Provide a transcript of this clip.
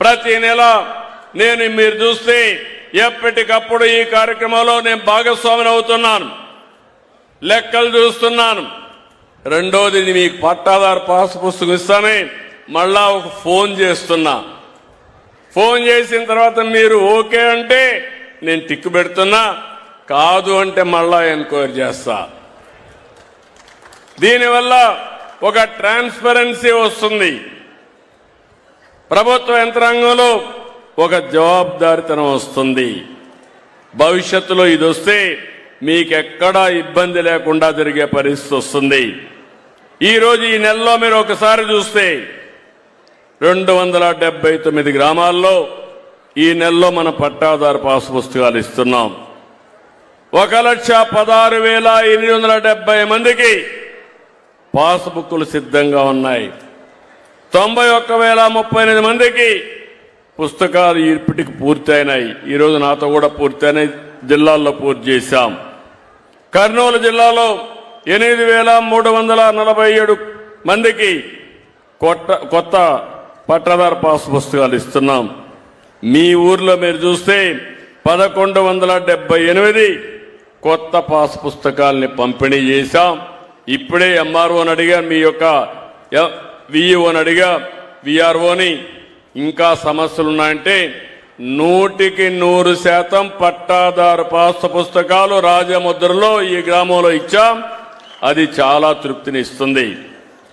ప్రతి నెల నేను మీరు చూస్తే ఎప్పటికప్పుడు ఈ కార్యక్రమంలో నేను భాగస్వామిని అవుతున్నాను, లెక్కలు చూస్తున్నాను. రెండోది మీకు పట్టాదారు పాస్ పుస్తకం ఇస్తానే మళ్ళా ఒక ఫోన్ చేస్తున్నా. ఫోన్ చేసిన తర్వాత మీరు ఓకే అంటే నేను టిక్ పెడుతున్నా, కాదు అంటే మళ్ళా ఎంక్వైరీ చేస్తా. దీనివల్ల ఒక ట్రాన్స్పరెన్సీ వస్తుంది. ప్రభుత్వ యంత్రాంగంలో ఒక జవాబుదారీతనం వస్తుంది. భవిష్యత్తులో ఇది వస్తే మీకెక్కడా ఇబ్బంది లేకుండా జరిగే పరిస్థితి వస్తుంది. ఈరోజు ఈ నెలలో మీరు ఒకసారి చూస్తే 279 గ్రామాల్లో ఈ నెలలో మన పట్టాదారు పాస్ పుస్తకాలు ఇస్తున్నాం. 1,16,870 మందికి పాస్ బుక్కులు సిద్ధంగా ఉన్నాయి. 91,038 మందికి పుస్తకాలు ఇప్పటికి పూర్తయినాయి. ఈరోజు నాతో కూడా పూర్తయినాయి, జిల్లాల్లో పూర్తి చేశాం. కర్నూలు జిల్లాలో 8,347 మందికి కొత్త పట్టాదారు పాస్ పుస్తకాలు ఇస్తున్నాం. మీ ఊర్లో మీరు చూస్తే 1,178 కొత్త పాస్ పుస్తకాలని పంపిణీ చేశాం. ఇప్పుడే ఎంఆర్ఓని అడిగా, మీ యొక్క విఈఓని అడిగా, విఆర్ఓని ఇంకా సమస్యలున్నాయంటే 100% పట్టాదారు పాస్ పుస్తకాలు రాజముద్రలో ఈ గ్రామంలో ఇచ్చాం. అది చాలా తృప్తిని ఇస్తుంది.